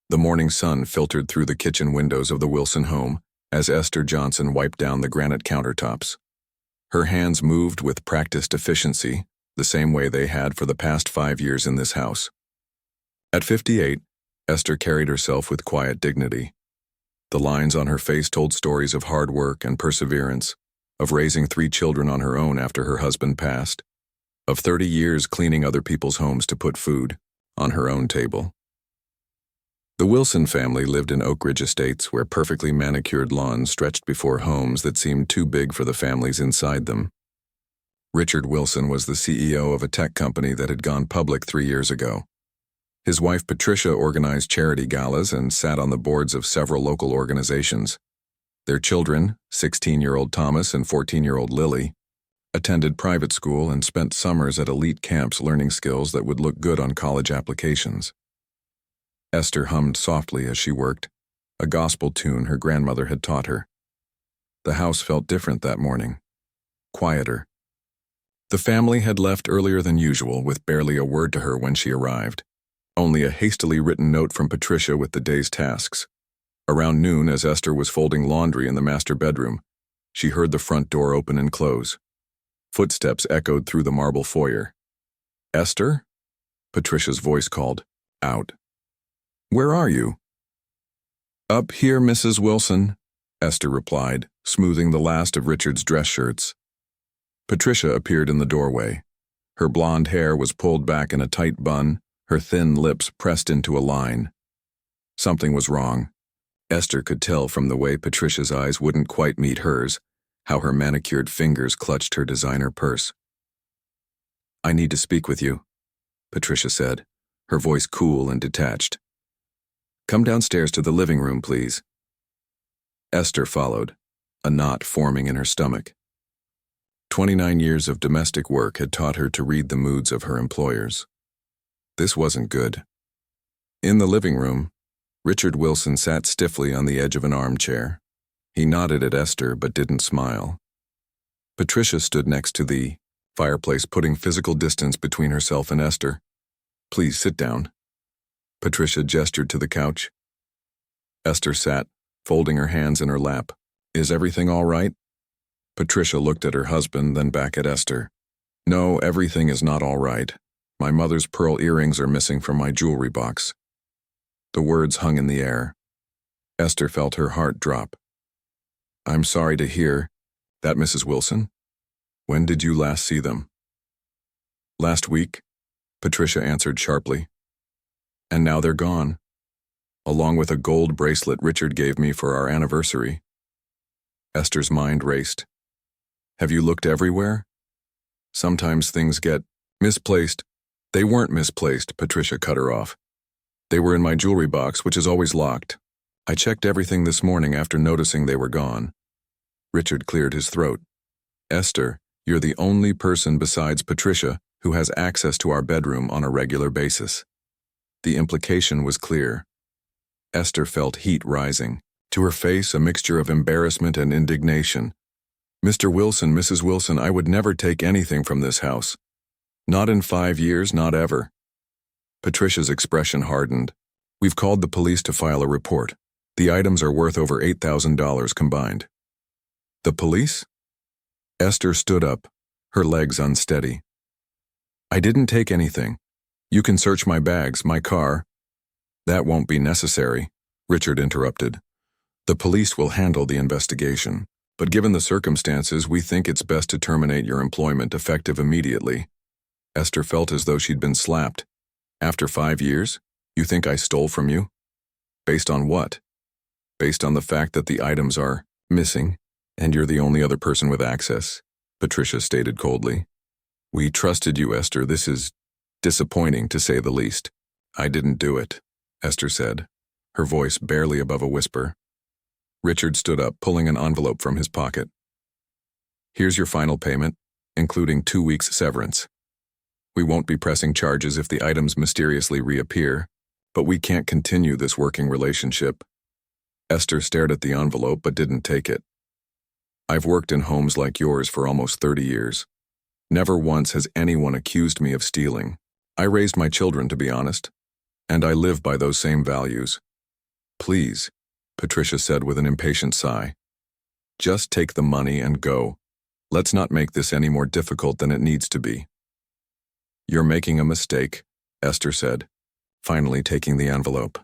The morning sun filtered through the kitchen windows of the Wilson home as Esther Johnson wiped down the granite countertops. Her hands moved with practiced efficiency, the same way they had for the past 5 years in this house. At 58, Esther carried herself with quiet dignity. The lines on her face told stories of hard work and perseverance, of raising 3 children on her own after her husband passed, of 30 years cleaning other people's homes to put food on her own table. The Wilson family lived in Oak Ridge Estates, where perfectly manicured lawns stretched before homes that seemed too big for the families inside them. Richard Wilson was the CEO of a tech company that had gone public 3 years ago. His wife Patricia organized charity galas and sat on the boards of several local organizations. Their children, 16-year-old Thomas and 14-year-old Lily, attended private school and spent summers at elite camps learning skills that would look good on college applications. Esther hummed softly as she worked, a gospel tune her grandmother had taught her. The house felt different that morning, quieter. The family had left earlier than usual, with barely a word to her when she arrived. Only a hastily written note from Patricia with the day's tasks. Around noon, as Esther was folding laundry in the master bedroom, she heard the front door open and close. Footsteps echoed through the marble foyer. "Esther?" Patricia's voice called, out. "Where are you?" "Up here, Mrs. Wilson," Esther replied, smoothing the last of Richard's dress shirts. Patricia appeared in the doorway. Her blonde hair was pulled back in a tight bun, her thin lips pressed into a line. Something was wrong. Esther could tell from the way Patricia's eyes wouldn't quite meet hers, how her manicured fingers clutched her designer purse. "I need to speak with you," Patricia said, her voice cool and detached. "Come downstairs to the living room, please." Esther followed, a knot forming in her stomach. 29 years of domestic work had taught her to read the moods of her employers. This wasn't good. In the living room, Richard Wilson sat stiffly on the edge of an armchair. He nodded at Esther but didn't smile. Patricia stood next to the fireplace, putting physical distance between herself and Esther. "Please sit down." Patricia gestured to the couch. Esther sat, folding her hands in her lap. "Is everything all right?" Patricia looked at her husband, then back at Esther. "No, everything is not all right. My mother's pearl earrings are missing from my jewelry box." The words hung in the air. Esther felt her heart drop. "I'm sorry to hear that, Mrs. Wilson. When did you last see them?" "Last week," Patricia answered sharply. "And now they're gone, along with a gold bracelet Richard gave me for our anniversary." Esther's mind raced. "Have you looked everywhere? Sometimes things get misplaced." "They weren't misplaced," Patricia cut her off. "They were in my jewelry box, which is always locked. I checked everything this morning after noticing they were gone." Richard cleared his throat. "Esther, you're the only person besides Patricia who has access to our bedroom on a regular basis." The implication was clear. Esther felt heat rising. To her face, a mixture of embarrassment and indignation. "Mr. Wilson, Mrs. Wilson, I would never take anything from this house. Not in 5 years, not ever." Patricia's expression hardened. "We've called the police to file a report. The items are worth over $8,000 combined." "The police?" Esther stood up, her legs unsteady. "I didn't take anything. You can search my bags, my car." "That won't be necessary," Richard interrupted. "The police will handle the investigation, but given the circumstances, we think it's best to terminate your employment effective immediately." Esther felt as though she'd been slapped. "After 5 years? You think I stole from you? Based on what?" "Based on the fact that the items are missing, and you're the only other person with access," Patricia stated coldly. "We trusted you, Esther. This is disappointing, to say the least." "I didn't do it," Esther said, her voice barely above a whisper. Richard stood up, pulling an envelope from his pocket. "Here's your final payment, including 2 weeks' severance. We won't be pressing charges if the items mysteriously reappear, but we can't continue this working relationship." Esther stared at the envelope but didn't take it. "I've worked in homes like yours for almost 30 years. Never once has anyone accused me of stealing. I raised my children, to be honest, and I live by those same values. Please, Patricia said with an impatient sigh. Just take the money and go. Let's not make this any more difficult than it needs to be. You're making a mistake, Esther said, finally taking the envelope.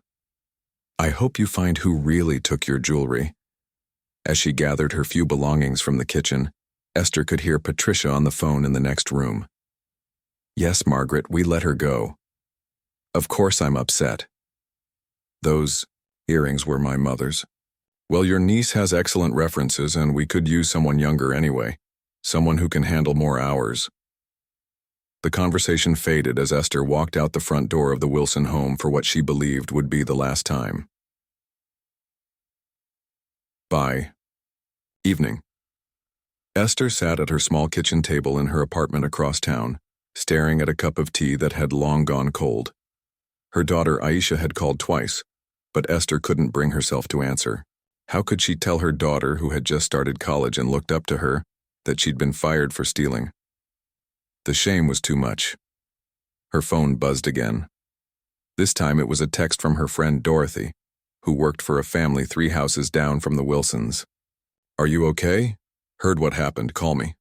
I hope you find who really took your jewelry. As she gathered her few belongings from the kitchen, Esther could hear Patricia on the phone in the next room. Yes, Margaret, we let her go. Of course I'm upset. Those earrings were my mother's. Well, your niece has excellent references and we could use someone younger anyway, someone who can handle more hours. The conversation faded as Esther walked out the front door of the Wilson home for what she believed would be the last time. By evening, Esther sat at her small kitchen table in her apartment across town, staring at a cup of tea that had long gone cold. Her daughter Aisha had called twice, but Esther couldn't bring herself to answer. How could she tell her daughter, who had just started college and looked up to her, that she'd been fired for stealing? The shame was too much. Her phone buzzed again. This time it was a text from her friend Dorothy, who worked for a family 3 houses down from the Wilsons. Are you okay? Heard what happened, call me.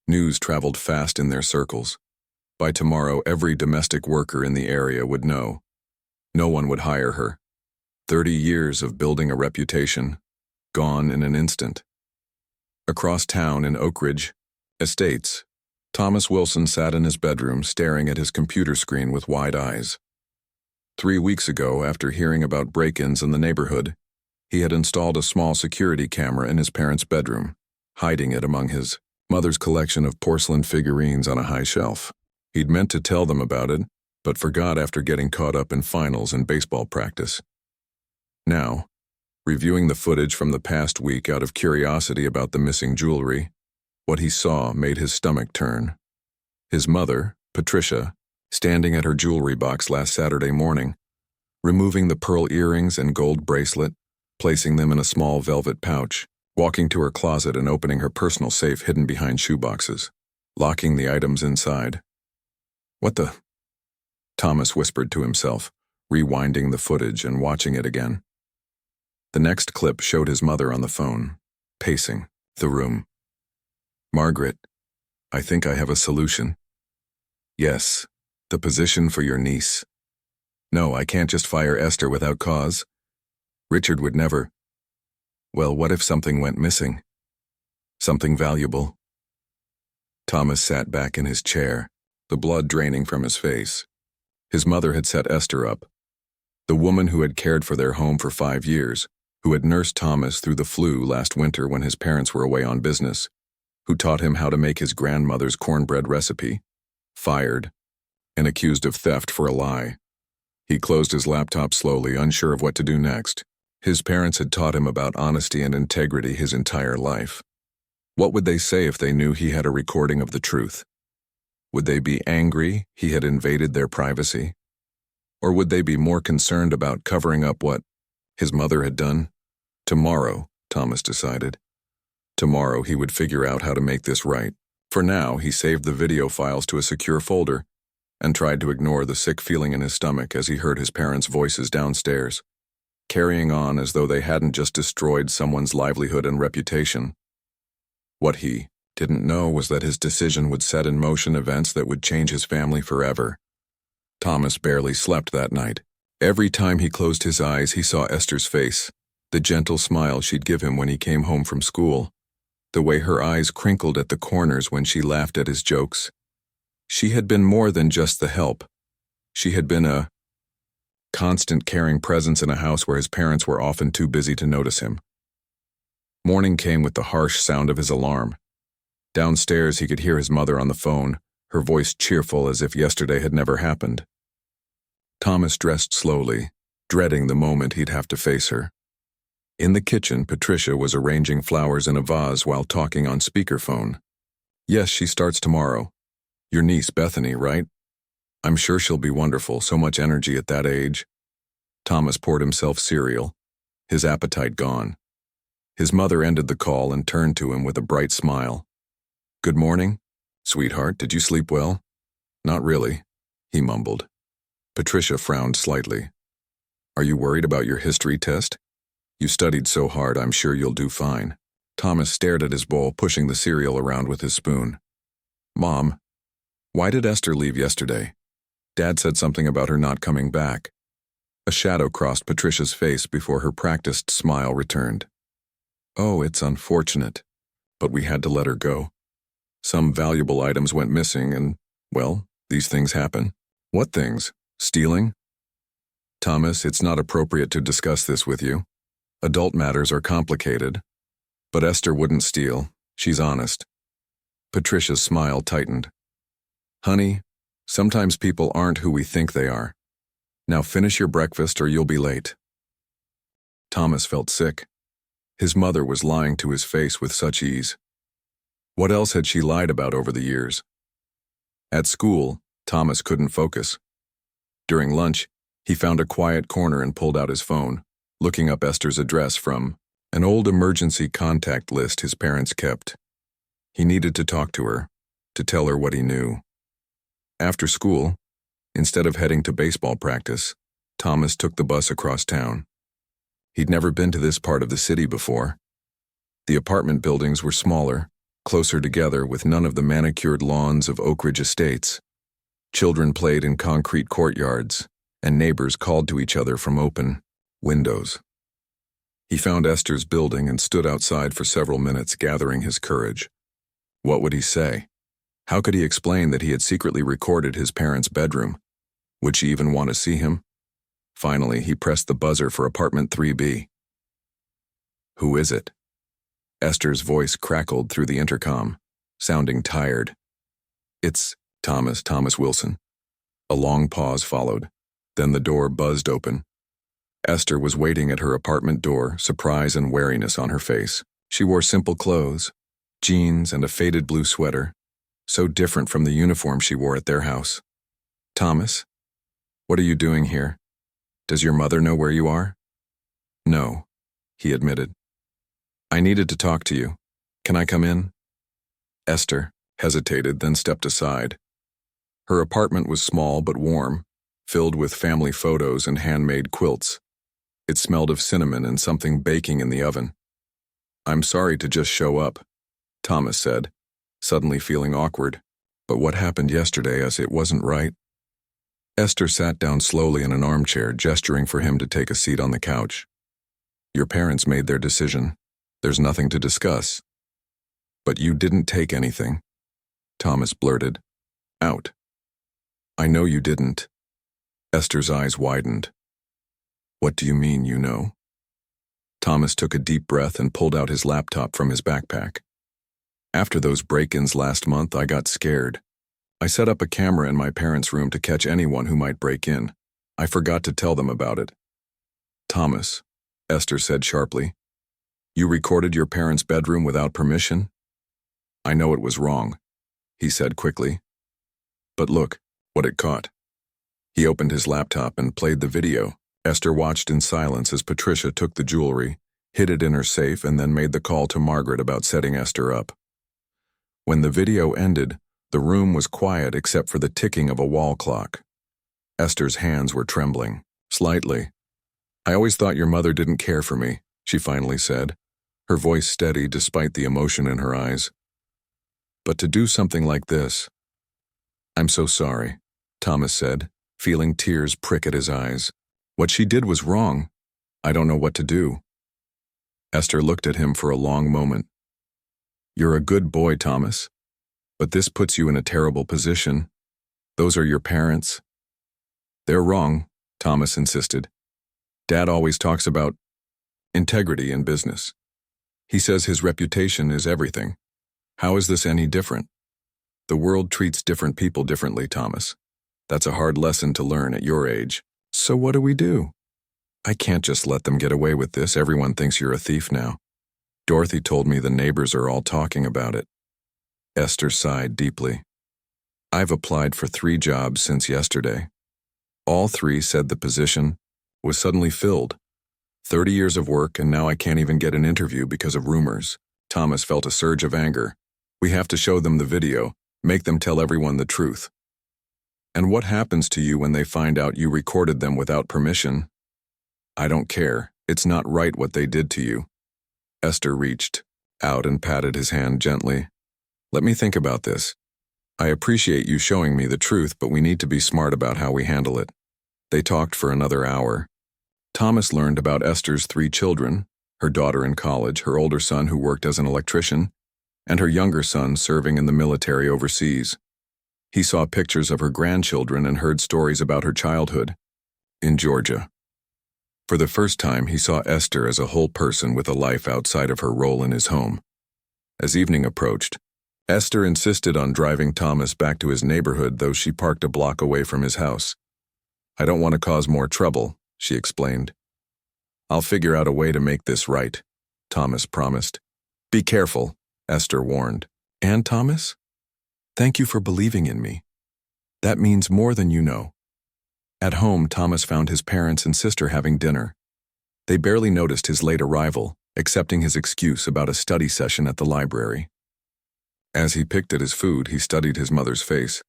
News traveled fast in their circles. By tomorrow, every domestic worker in the area would know. No one would hire her. 30 years of building a reputation, gone in an instant. Across town in Oak Ridge Estates, Thomas Wilson sat in his bedroom staring at his computer screen with wide eyes. 3 weeks ago, after hearing about break-ins in the neighborhood, he had installed a small security camera in his parents' bedroom, hiding it among his mother's collection of porcelain figurines on a high shelf. He'd meant to tell them about it, but forgot after getting caught up in finals and baseball practice. Now, reviewing the footage from the past week out of curiosity about the missing jewelry, what he saw made his stomach turn. His mother, Patricia, standing at her jewelry box last Saturday morning, removing the pearl earrings and gold bracelet, placing them in a small velvet pouch, walking to her closet and opening her personal safe hidden behind shoeboxes, locking the items inside. What the? Thomas whispered to himself, rewinding the footage and watching it again. The next clip showed his mother on the phone, pacing the room. Margaret, I think I have a solution. Yes, the position for your niece. No, I can't just fire Esther without cause. Richard would never. Well, what if something went missing? Something valuable? Thomas sat back in his chair, the blood draining from his face. His mother had set Esther up. The woman who had cared for their home for 5 years, who had nursed Thomas through the flu last winter when his parents were away on business, who taught him how to make his grandmother's cornbread recipe, fired, and accused of theft for a lie. He closed his laptop slowly, unsure of what to do next. His parents had taught him about honesty and integrity his entire life. What would they say if they knew he had a recording of the truth? Would they be angry he had invaded their privacy? Or would they be more concerned about covering up what his mother had done? Tomorrow, Thomas decided. Tomorrow he would figure out how to make this right. For now, he saved the video files to a secure folder and tried to ignore the sick feeling in his stomach as he heard his parents' voices downstairs, carrying on as though they hadn't just destroyed someone's livelihood and reputation. What he didn't know was that his decision would set in motion events that would change his family forever. Thomas barely slept that night. Every time he closed his eyes, he saw Esther's face, the gentle smile she'd give him when he came home from school, the way her eyes crinkled at the corners when she laughed at his jokes. She had been more than just the help. She had been a constant caring presence in a house where his parents were often too busy to notice him. Morning came with the harsh sound of his alarm. Downstairs he could hear his mother on the phone, her voice cheerful as if yesterday had never happened. Thomas dressed slowly, dreading the moment he'd have to face her. In the kitchen, Patricia was arranging flowers in a vase while talking on speakerphone. Yes, she starts tomorrow. Your niece, Bethany, right? I'm sure she'll be wonderful, so much energy at that age. Thomas poured himself cereal, his appetite gone. His mother ended the call and turned to him with a bright smile. Good morning, sweetheart, did you sleep well? Not really, he mumbled. Patricia frowned slightly. Are you worried about your history test? You studied so hard, I'm sure you'll do fine. Thomas stared at his bowl, pushing the cereal around with his spoon. Mom, why did Esther leave yesterday? Dad said something about her not coming back. A shadow crossed Patricia's face before her practiced smile returned. Oh, it's unfortunate, but we had to let her go. Some valuable items went missing and, well, these things happen. What things? Stealing? Thomas, it's not appropriate to discuss this with you. Adult matters are complicated. But Esther wouldn't steal. She's honest. Patricia's smile tightened. Honey, sometimes people aren't who we think they are. Now finish your breakfast or you'll be late. Thomas felt sick. His mother was lying to his face with such ease. What else had she lied about over the years? At school, Thomas couldn't focus. During lunch, he found a quiet corner and pulled out his phone, looking up Esther's address from an old emergency contact list his parents kept. He needed to talk to her, to tell her what he knew. After school, instead of heading to baseball practice, Thomas took the bus across town. He'd never been to this part of the city before. The apartment buildings were smaller, closer together with none of the manicured lawns of Oak Ridge Estates. Children played in concrete courtyards, and neighbors called to each other from open windows. He found Esther's building and stood outside for several minutes, gathering his courage. What would he say? How could he explain that he had secretly recorded his parents' bedroom? Would she even want to see him? Finally, he pressed the buzzer for apartment 3B. Who is it? Esther's voice crackled through the intercom, sounding tired. It's Thomas Wilson. A long pause followed. Then the door buzzed open. Esther was waiting at her apartment door, surprise and wariness on her face. She wore simple clothes, jeans and a faded blue sweater, so different from the uniform she wore at their house. Thomas, what are you doing here? Does your mother know where you are? No, he admitted. I needed to talk to you. Can I come in? Esther hesitated, then stepped aside. Her apartment was small but warm, filled with family photos and handmade quilts. It smelled of cinnamon and something baking in the oven. I'm sorry to just show up, Thomas said, suddenly feeling awkward. But what happened yesterday, as it wasn't right? Esther sat down slowly in an armchair, gesturing for him to take a seat on the couch. Your parents made their decision. There's nothing to discuss. But you didn't take anything, Thomas blurted out. I know you didn't. Esther's eyes widened. What do you mean, you know? Thomas took a deep breath and pulled out his laptop from his backpack. After those break-ins last month, I got scared. I set up a camera in my parents' room to catch anyone who might break in. I forgot to tell them about it. Thomas, Esther said sharply, you recorded your parents' bedroom without permission? I know it was wrong, he said quickly. But look what it caught. He opened his laptop and played the video. Esther watched in silence as Patricia took the jewelry, hid it in her safe, and then made the call to Margaret about setting Esther up. When the video ended, the room was quiet except for the ticking of a wall clock. Esther's hands were trembling, slightly. I always thought your mother didn't care for me, she finally said, her voice steady despite the emotion in her eyes. But to do something like this... I'm so sorry, Thomas said, feeling tears prick at his eyes. What she did was wrong. I don't know what to do. Esther looked at him for a long moment. You're a good boy, Thomas. But this puts you in a terrible position. Those are your parents. They're wrong, Thomas insisted. Dad always talks about integrity in business. He says his reputation is everything. How is this any different? The world treats different people differently, Thomas. That's a hard lesson to learn at your age. So what do we do? I can't just let them get away with this. Everyone thinks you're a thief now. Dorothy told me the neighbors are all talking about it. Esther sighed deeply. I've applied for 3 jobs since yesterday. All 3 said the position was suddenly filled. 30 years of work, and now I can't even get an interview because of rumors. Thomas felt a surge of anger. We have to show them the video, make them tell everyone the truth. And what happens to you when they find out you recorded them without permission? I don't care. It's not right what they did to you. Esther reached out and patted his hand gently. Let me think about this. I appreciate you showing me the truth, but we need to be smart about how we handle it. They talked for another hour. Thomas learned about Esther's 3 children, her daughter in college, her older son who worked as an electrician, and her younger son serving in the military overseas. He saw pictures of her grandchildren and heard stories about her childhood in Georgia. For the first time, he saw Esther as a whole person with a life outside of her role in his home. As evening approached, Esther insisted on driving Thomas back to his neighborhood, though she parked a block away from his house. I don't want to cause more trouble, she explained. I'll figure out a way to make this right, Thomas promised. Be careful, Esther warned. And Thomas? Thank you for believing in me. That means more than you know. At home, Thomas found his parents and sister having dinner. They barely noticed his late arrival, accepting his excuse about a study session at the library. As he picked at his food, he studied his mother's face.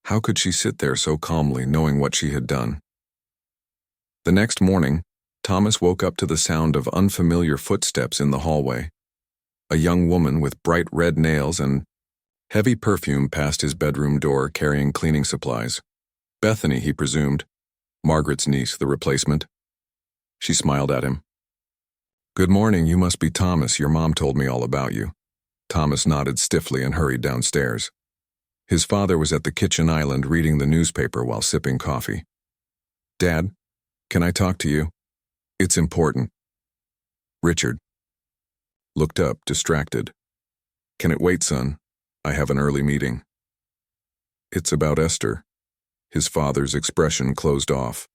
How could she sit there so calmly, knowing what she had done? The next morning, Thomas woke up to the sound of unfamiliar footsteps in the hallway. A young woman with bright red nails and heavy perfume passed his bedroom door carrying cleaning supplies. Bethany, he presumed. Margaret's niece, the replacement. She smiled at him. Good morning, you must be Thomas. Your mom told me all about you. Thomas nodded stiffly and hurried downstairs. His father was at the kitchen island reading the newspaper while sipping coffee. Dad, can I talk to you? It's important. Richard looked up, distracted. Can it wait, son? I have an early meeting. It's about Esther. His father's expression closed off.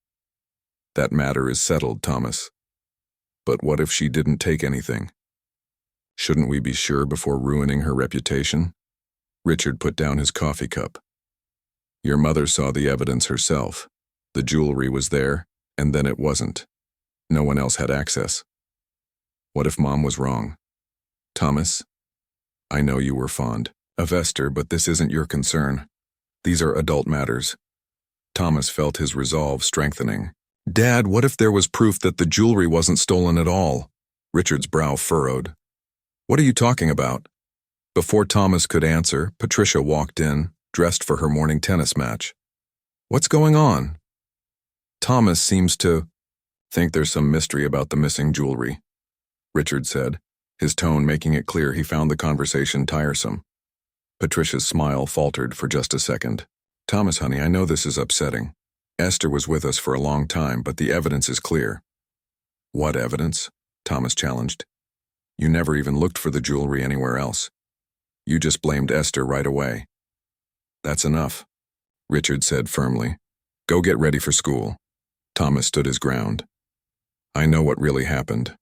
That matter is settled, Thomas. But what if she didn't take anything? Shouldn't we be sure before ruining her reputation? Richard put down his coffee cup. Your mother saw the evidence herself. The jewelry was there, and then it wasn't. No one else had access. What if Mom was wrong? Thomas, I know you were fond of Esther, but this isn't your concern. These are adult matters. Thomas felt his resolve strengthening. Dad, what if there was proof that the jewelry wasn't stolen at all? Richard's brow furrowed. What are you talking about? Before Thomas could answer, Patricia walked in, dressed for her morning tennis match. What's going on? Thomas seems to think there's some mystery about the missing jewelry, Richard said, his tone making it clear he found the conversation tiresome. Patricia's smile faltered for just a second. Thomas, honey, I know this is upsetting. Esther was with us for a long time, but the evidence is clear. What evidence? Thomas challenged. You never even looked for the jewelry anywhere else. You just blamed Esther right away. That's enough, Richard said firmly. Go get ready for school. Thomas stood his ground. I know what really happened.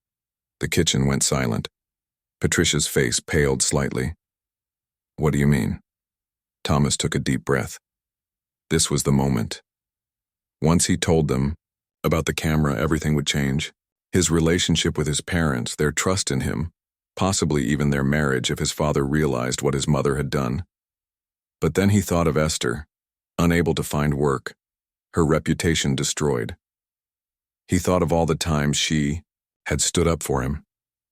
The kitchen went silent. Patricia's face paled slightly. What do you mean? Thomas took a deep breath. This was the moment. Once he told them about the camera, everything would change. His relationship with his parents, their trust in him, possibly even their marriage if his father realized what his mother had done. But then he thought of Esther, unable to find work, her reputation destroyed. He thought of all the times she had stood up for him,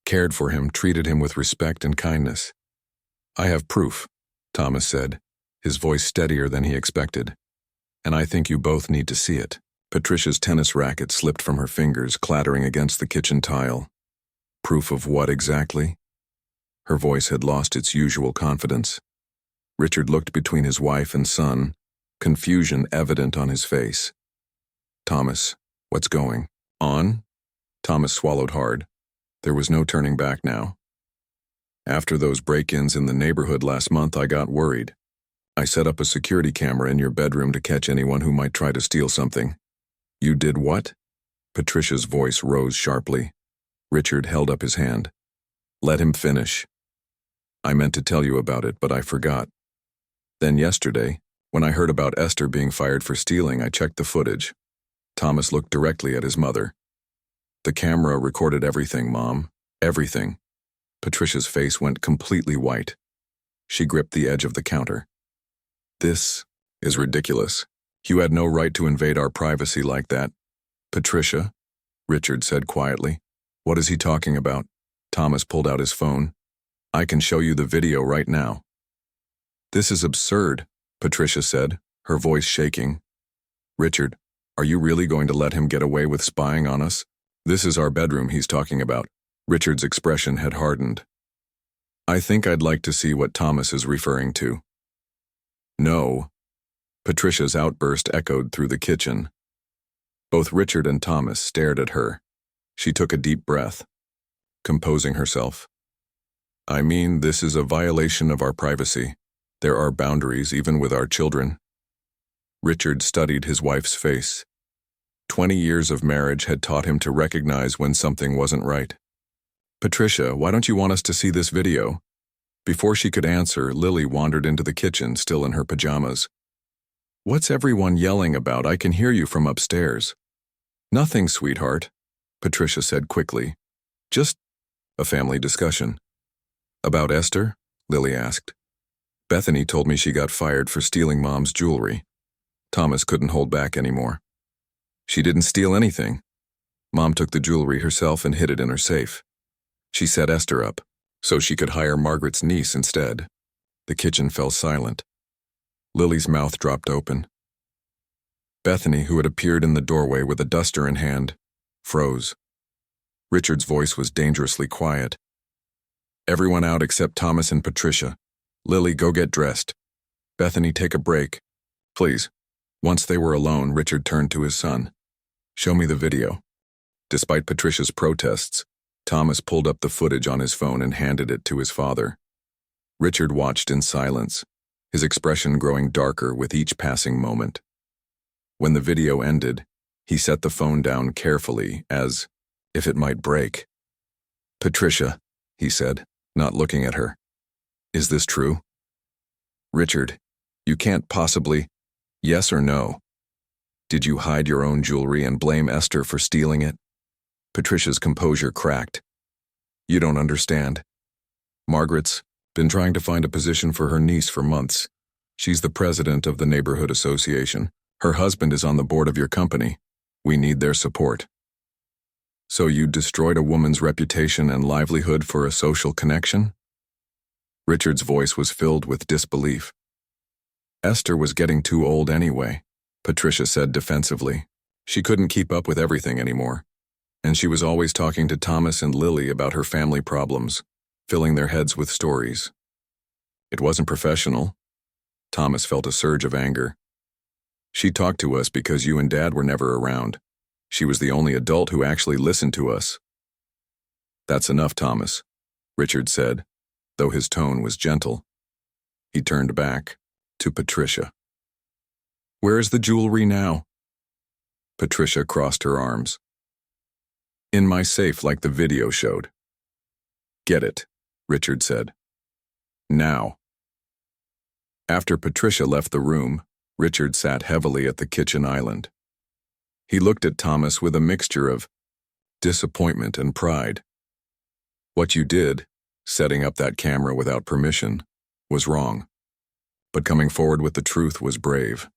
cared for him, treated him with respect and kindness. I have proof, Thomas said, his voice steadier than he expected. And I think you both need to see it. Patricia's tennis racket slipped from her fingers, clattering against the kitchen tile. Proof of what exactly? Her voice had lost its usual confidence. Richard looked between his wife and son, confusion evident on his face. Thomas, what's going on? Thomas swallowed hard. There was no turning back now. After those break-ins in the neighborhood last month, I got worried. I set up a security camera in your bedroom to catch anyone who might try to steal something. You did what? Patricia's voice rose sharply. Richard held up his hand. Let him finish. I meant to tell you about it, but I forgot. Then yesterday, when I heard about Esther being fired for stealing, I checked the footage. Thomas looked directly at his mother. The camera recorded everything, Mom. Everything. Patricia's face went completely white. She gripped the edge of the counter. This is ridiculous. You had no right to invade our privacy like that. Patricia, Richard said quietly. What is he talking about? Thomas pulled out his phone. I can show you the video right now. This is absurd, Patricia said, her voice shaking. Richard, are you really going to let him get away with spying on us? This is our bedroom he's talking about. Richard's expression had hardened. I think I'd like to see what Thomas is referring to. No. Patricia's outburst echoed through the kitchen. Both Richard and Thomas stared at her. She took a deep breath, composing herself. I mean, this is a violation of our privacy. There are boundaries even with our children. Richard studied his wife's face. 20 years of marriage had taught him to recognize when something wasn't right. Patricia, why don't you want us to see this video? Before she could answer, Lily wandered into the kitchen, still in her pajamas. What's everyone yelling about? I can hear you from upstairs. Nothing, sweetheart, Patricia said quickly. Just a family discussion. About Esther? Lily asked. Bethany told me she got fired for stealing Mom's jewelry. Thomas couldn't hold back anymore. She didn't steal anything. Mom took the jewelry herself and hid it in her safe. She set Esther up, so she could hire Margaret's niece instead. The kitchen fell silent. Lily's mouth dropped open. Bethany, who had appeared in the doorway with a duster in hand, froze. Richard's voice was dangerously quiet. Everyone out except Thomas and Patricia. Lily, go get dressed. Bethany, take a break. Please. Once they were alone, Richard turned to his son. Show me the video. Despite Patricia's protests, Thomas pulled up the footage on his phone and handed it to his father. Richard watched in silence, his expression growing darker with each passing moment. When the video ended, he set the phone down carefully, as if it might break. Patricia, he said, not looking at her. Is this true? Richard, you can't possibly. Yes or no? Did you hide your own jewelry and blame Esther for stealing it? Patricia's composure cracked. You don't understand. Margaret's been trying to find a position for her niece for months. She's the president of the neighborhood association. Her husband is on the board of your company. We need their support. So you destroyed a woman's reputation and livelihood for a social connection? Richard's voice was filled with disbelief. Esther was getting too old anyway, Patricia said defensively. She couldn't keep up with everything anymore. And she was always talking to Thomas and Lily about her family problems, filling their heads with stories. It wasn't professional. Thomas felt a surge of anger. She talked to us because you and Dad were never around. She was the only adult who actually listened to us. That's enough, Thomas, Richard said, though his tone was gentle. He turned back to Patricia. Where is the jewelry now? Patricia crossed her arms. In my safe, like the video showed. Get it, Richard said. Now. After Patricia left the room, Richard sat heavily at the kitchen island. He looked at Thomas with a mixture of disappointment and pride. What you did, setting up that camera without permission, was wrong. But coming forward with the truth was brave.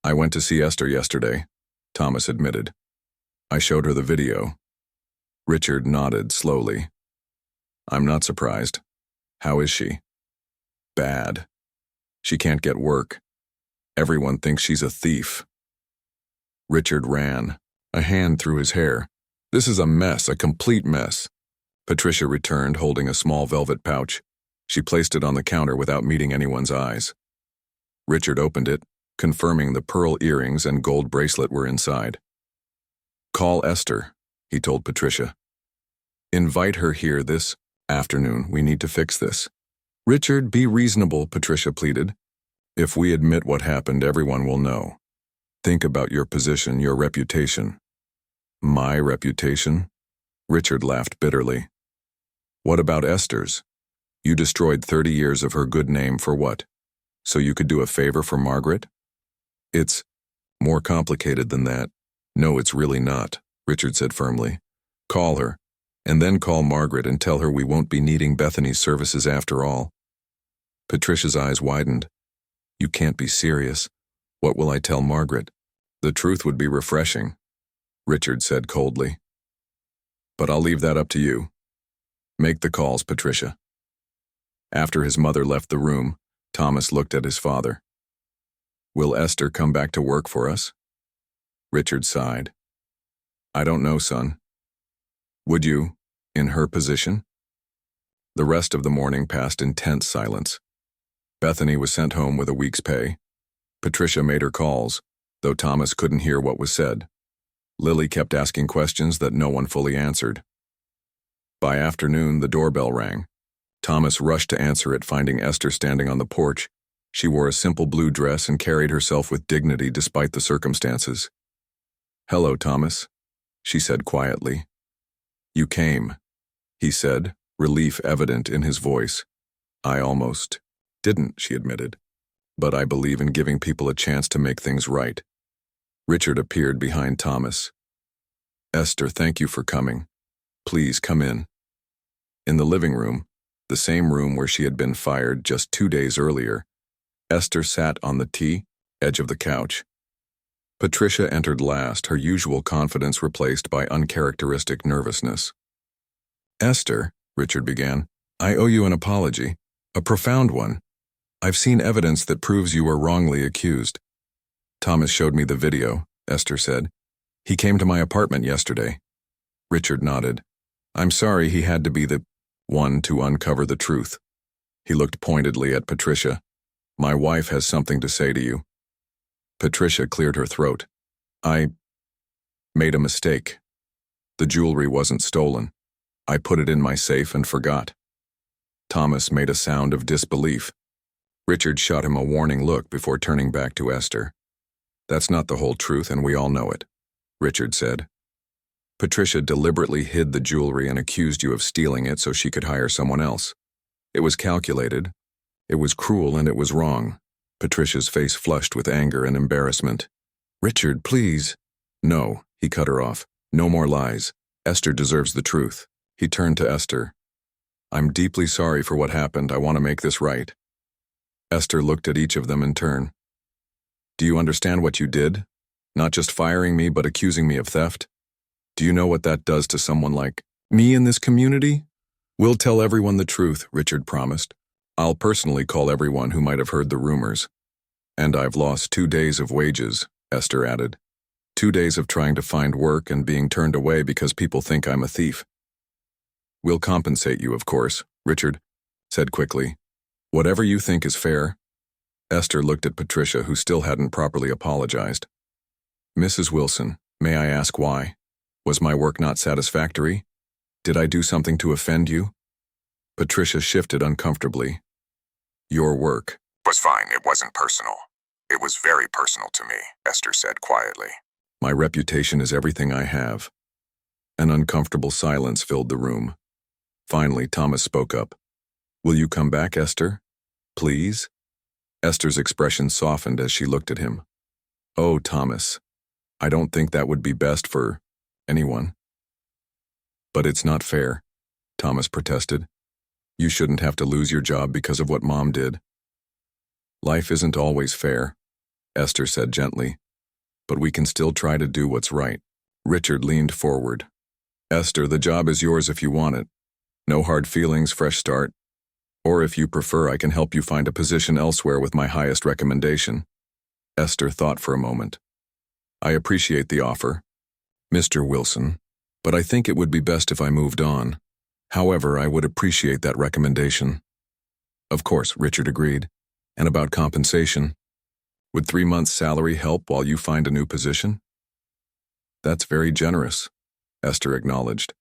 I went to see Esther yesterday, Thomas admitted. I showed her the video. Richard nodded slowly. I'm not surprised. How is she? Bad. She can't get work. Everyone thinks she's a thief. Richard ran, a hand through his hair. This is a mess, a complete mess. Patricia returned, holding a small velvet pouch. She placed it on the counter without meeting anyone's eyes. Richard opened it, confirming the pearl earrings and gold bracelet were inside. Call Esther, he told Patricia. Invite her here this afternoon. We need to fix this. Richard, be reasonable, Patricia pleaded. If we admit what happened, everyone will know. Think about your position, your reputation. My reputation? Richard laughed bitterly. What about Esther's? You destroyed 30 years of her good name for what? So you could do a favor for Margaret? It's more complicated than that. No, it's really not, Richard said firmly. Call her, and then call Margaret and tell her we won't be needing Bethany's services after all. Patricia's eyes widened. You can't be serious. What will I tell Margaret? The truth would be refreshing, Richard said coldly. but I'll leave that up to you. Make the calls, Patricia. After his mother left the room, Thomas looked at his father. Will Esther come back to work for us? Richard sighed. I don't know, son. Would you, in her position? The rest of the morning passed in tense silence. Bethany was sent home with a week's pay. Patricia made her calls, though Thomas couldn't hear what was said. Lily kept asking questions that no one fully answered. By afternoon, the doorbell rang. Thomas rushed to answer it, finding Esther standing on the porch. She wore a simple blue dress and carried herself with dignity despite the circumstances. Hello, Thomas, she said quietly. You came, he said, relief evident in his voice. I almost didn't, she admitted. But I believe in giving people a chance to make things right. Richard appeared behind Thomas. Esther, thank you for coming. Please come in. In the living room, the same room where she had been fired just 2 days earlier, Esther sat on the edge of the couch. Patricia entered last, her usual confidence replaced by uncharacteristic nervousness. Esther, Richard began, I owe you an apology, a profound one. I've seen evidence that proves you were wrongly accused. Thomas showed me the video, Esther said. He came to my apartment yesterday. Richard nodded. I'm sorry he had to be the one to uncover the truth. He looked pointedly at Patricia. My wife has something to say to you. Patricia cleared her throat. I made a mistake. The jewelry wasn't stolen. I put it in my safe and forgot. Thomas made a sound of disbelief. Richard shot him a warning look before turning back to Esther. That's not the whole truth, and we all know it, Richard said. Patricia deliberately hid the jewelry and accused you of stealing it so she could hire someone else. It was calculated. It was cruel, and it was wrong. Patricia's face flushed with anger and embarrassment. Richard, please. No, he cut her off. No more lies. Esther deserves the truth. He turned to Esther. I'm deeply sorry for what happened. I want to make this right. Esther looked at each of them in turn. Do you understand what you did? Not just firing me, but accusing me of theft? Do you know what that does to someone like me in this community? We'll tell everyone the truth, Richard promised. I'll personally call everyone who might have heard the rumors. And I've lost 2 days of wages, Esther added. 2 days of trying to find work and being turned away because people think I'm a thief. We'll compensate you, of course, Richard said quickly. Whatever you think is fair. Esther looked at Patricia, who still hadn't properly apologized. Mrs. Wilson, may I ask why? Was my work not satisfactory? Did I do something to offend you? Patricia shifted uncomfortably. Your work was fine. It wasn't personal. It was very personal to me, Esther said quietly. My reputation is everything I have. An uncomfortable silence filled the room. Finally, Thomas spoke up. Will you come back, Esther? Please? Esther's expression softened as she looked at him. Oh, Thomas, I don't think that would be best for anyone. But it's not fair, Thomas protested. You shouldn't have to lose your job because of what Mom did. Life isn't always fair, Esther said gently, but we can still try to do what's right. Richard leaned forward. Esther, the job is yours if you want it. No hard feelings, fresh start. Or if you prefer, I can help you find a position elsewhere with my highest recommendation. Esther thought for a moment. I appreciate the offer, Mr. Wilson, but I think it would be best if I moved on. However, I would appreciate that recommendation. Of course, Richard agreed. And about compensation? Would 3 months' salary help while you find a new position? That's very generous, Esther acknowledged.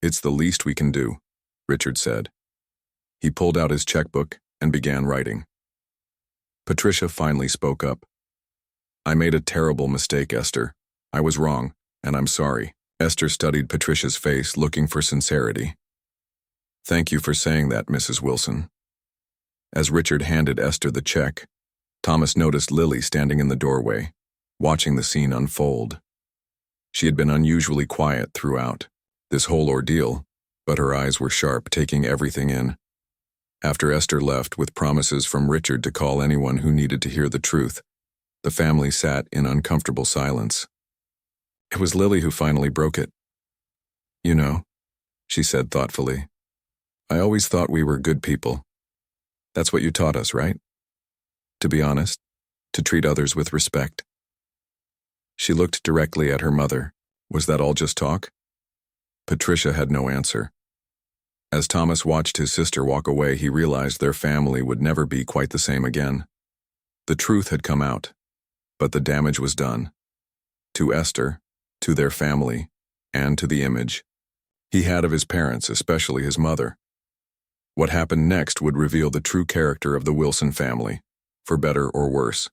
It's the least we can do, Richard said. He pulled out his checkbook and began writing. Patricia finally spoke up. I made a terrible mistake, Esther. I was wrong, and I'm sorry. Esther studied Patricia's face, looking for sincerity. Thank you for saying that, Mrs. Wilson. As Richard handed Esther the check, Thomas noticed Lily standing in the doorway, watching the scene unfold. She had been unusually quiet throughout this whole ordeal, but her eyes were sharp, taking everything in. After Esther left with promises from Richard to call anyone who needed to hear the truth, the family sat in uncomfortable silence. It was Lily who finally broke it. You know, she said thoughtfully, I always thought we were good people. That's what you taught us, right? To be honest, to treat others with respect. She looked directly at her mother. Was that all just talk? Patricia had no answer. As Thomas watched his sister walk away, he realized their family would never be quite the same again. The truth had come out, but the damage was done. To Esther, to their family, and to the image he had of his parents, especially his mother. What happened next would reveal the true character of the Wilson family, for better or worse.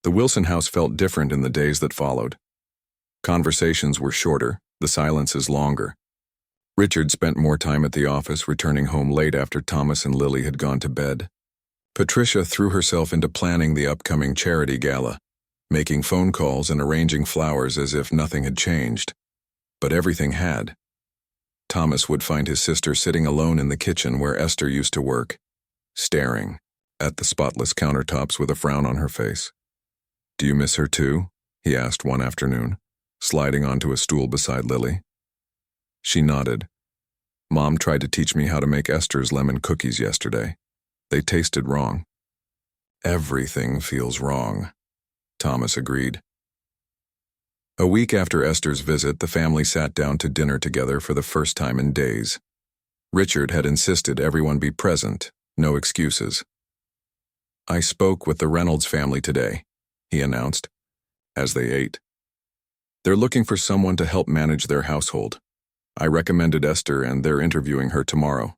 The Wilson house felt different in the days that followed. Conversations were shorter, the silences longer. Richard spent more time at the office, returning home late after Thomas and Lily had gone to bed. Patricia threw herself into planning the upcoming charity gala, making phone calls and arranging flowers as if nothing had changed. But everything had. Thomas would find his sister sitting alone in the kitchen where Esther used to work, staring at the spotless countertops with a frown on her face. Do you miss her too? He asked one afternoon, sliding onto a stool beside Lily. She nodded. Mom tried to teach me how to make Esther's lemon cookies yesterday. They tasted wrong. Everything feels wrong, Thomas agreed. A week after Esther's visit, the family sat down to dinner together for the first time in days. Richard had insisted everyone be present, no excuses. I spoke with the Reynolds family today, he announced, as they ate. They're looking for someone to help manage their household. I recommended Esther and they're interviewing her tomorrow.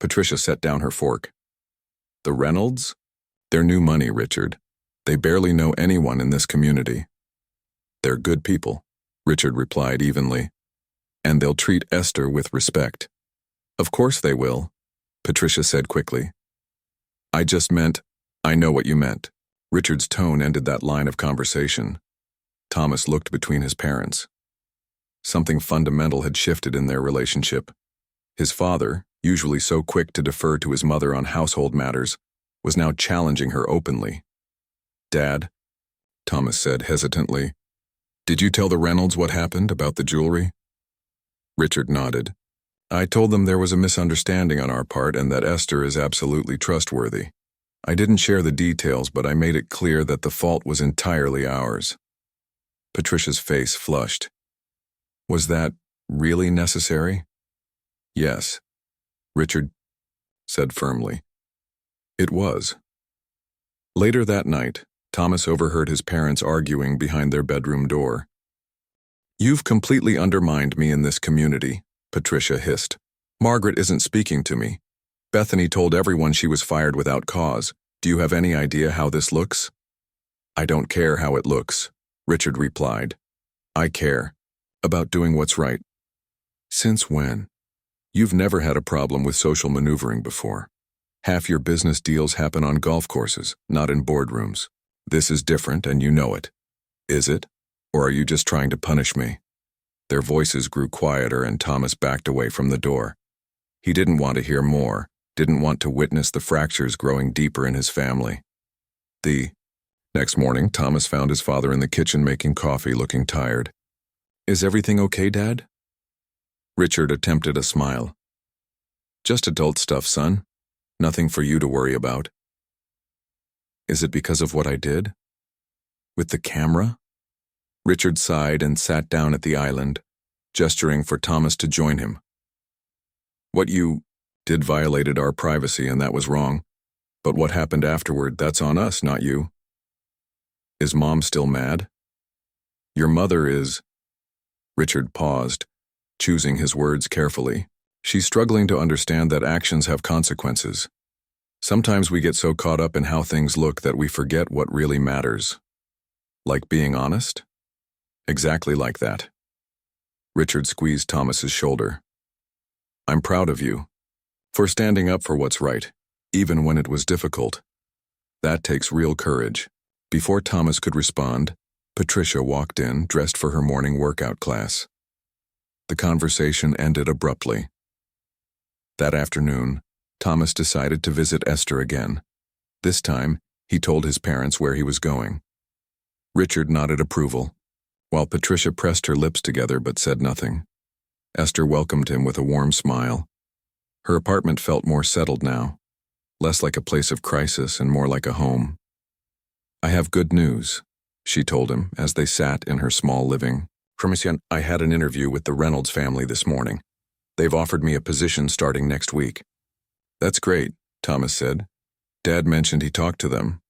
Patricia set down her fork. The Reynolds? They're new money, Richard. They barely know anyone in this community. They're good people, Richard replied evenly. And they'll treat Esther with respect. Of course they will, Patricia said quickly. I just meant, I know what you meant. Richard's tone ended that line of conversation. Thomas looked between his parents. Something fundamental had shifted in their relationship. His father, usually so quick to defer to his mother on household matters, was now challenging her openly. Dad, Thomas said hesitantly, did you tell the Reynolds what happened about the jewelry? Richard nodded. I told them there was a misunderstanding on our part and that Esther is absolutely trustworthy. I didn't share the details, but I made it clear that the fault was entirely ours. Patricia's face flushed. Was that really necessary? Yes, Richard said firmly. It was. Later that night, Thomas overheard his parents arguing behind their bedroom door. You've completely undermined me in this community, Patricia hissed. Margaret isn't speaking to me. Bethany told everyone she was fired without cause. Do you have any idea how this looks? I don't care how it looks, Richard replied. I care about doing what's right. Since when? You've never had a problem with social maneuvering before. Half your business deals happen on golf courses, not in boardrooms. This is different and you know it. Is it? Or are you just trying to punish me? Their voices grew quieter and Thomas backed away from the door. He didn't want to hear more, didn't want to witness the fractures growing deeper in his family. The next morning, Thomas found his father in the kitchen making coffee, looking tired. Is everything okay, Dad? Richard attempted a smile. Just adult stuff, son. Nothing for you to worry about. Is it because of what I did? With the camera? Richard sighed and sat down at the island, gesturing for Thomas to join him. What you did violated our privacy and that was wrong, but what happened afterward, that's on us, not you. Is Mom still mad? Your mother is... Richard paused, choosing his words carefully. She's struggling to understand that actions have consequences. Sometimes we get so caught up in how things look that we forget what really matters. Like being honest? Exactly like that. Richard squeezed Thomas's shoulder. I'm proud of you for standing up for what's right, even when it was difficult. That takes real courage. Before Thomas could respond, Patricia walked in, dressed for her morning workout class. The conversation ended abruptly. That afternoon, Thomas decided to visit Esther again. This time, he told his parents where he was going. Richard nodded approval. While Patricia pressed her lips together but said nothing, Esther welcomed him with a warm smile. Her apartment felt more settled now, less like a place of crisis and more like a home. "I have good news," she told him as they sat in her small living room. "I had an interview with the Reynolds family this morning. They've offered me a position starting next week." "That's great," Thomas said. "Dad mentioned he talked to them."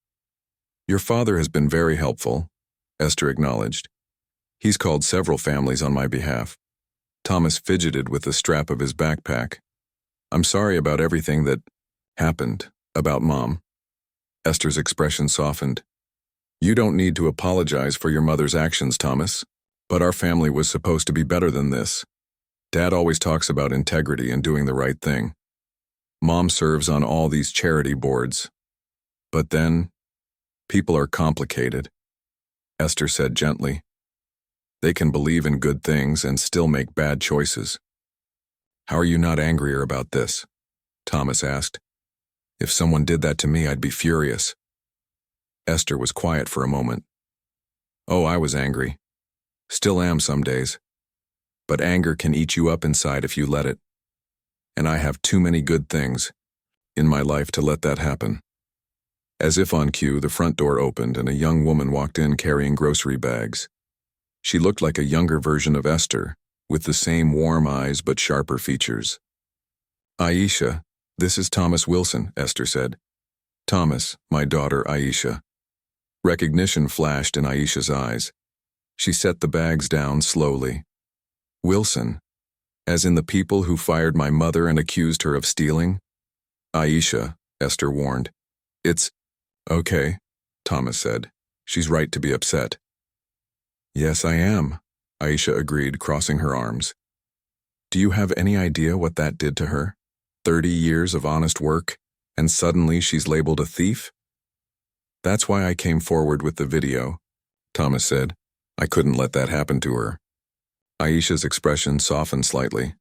"Your father has been very helpful," Esther acknowledged. "He's called several families on my behalf." Thomas fidgeted with the strap of his backpack. "I'm sorry about everything that happened, about Mom." Esther's expression softened. "You don't need to apologize for your mother's actions, Thomas. But our family was supposed to be better than this. Dad always talks about integrity and doing the right thing. Mom serves on all these charity boards. But then, people are complicated," Esther said gently. "They can believe in good things and still make bad choices." "How are you not angrier about this?" Thomas asked. "If someone did that to me, I'd be furious." Esther was quiet for a moment. "Oh, I was angry. Still am some days. But anger can eat you up inside if you let it. And I have too many good things in my life to let that happen." As if on cue, the front door opened and a young woman walked in carrying grocery bags. She looked like a younger version of Esther, with the same warm eyes but sharper features. "Aisha, this is Thomas Wilson," Esther said. "Thomas, my daughter Aisha." Recognition flashed in Aisha's eyes. She set the bags down slowly. "Wilson, as in the people who fired my mother and accused her of stealing?" "Aisha," Esther warned. "It's okay," Thomas said. "She's right to be upset." "Yes, I am," Aisha agreed, crossing her arms. "Do you have any idea what that did to her? 30 years of honest work, and suddenly she's labeled a thief?" "That's why I came forward with the video," Thomas said. "I couldn't let that happen to her." Aisha's expression softened slightly.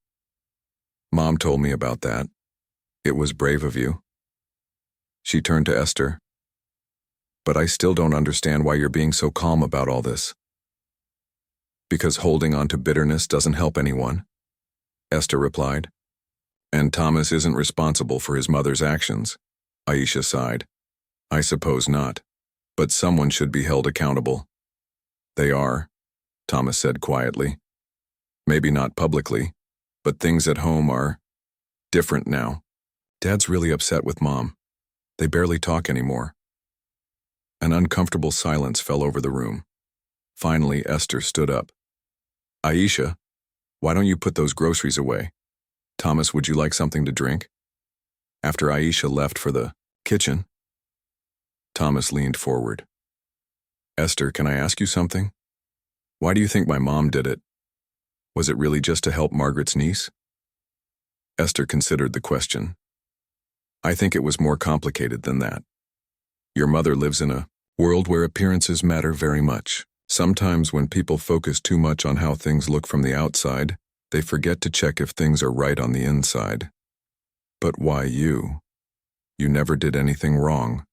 "Mom told me about that. It was brave of you." She turned to Esther. "But I still don't understand why you're being so calm about all this." "Because holding on to bitterness doesn't help anyone," Esther replied. "And Thomas isn't responsible for his mother's actions," Aisha sighed. "I suppose not. But someone should be held accountable." "They are," Thomas said quietly. "Maybe not publicly, but things at home are different now. Dad's really upset with Mom. They barely talk anymore." An uncomfortable silence fell over the room. Finally, Esther stood up. "Aisha, why don't you put those groceries away? Thomas, would you like something to drink?" After Aisha left for the kitchen, Thomas leaned forward. "Esther, can I ask you something? Why do you think my mom did it? Was it really just to help Margaret's niece?" Esther considered the question. "I think it was more complicated than that. Your mother lives in a world where appearances matter very much. Sometimes when people focus too much on how things look from the outside, they forget to check if things are right on the inside. But why you? You never did anything wrong."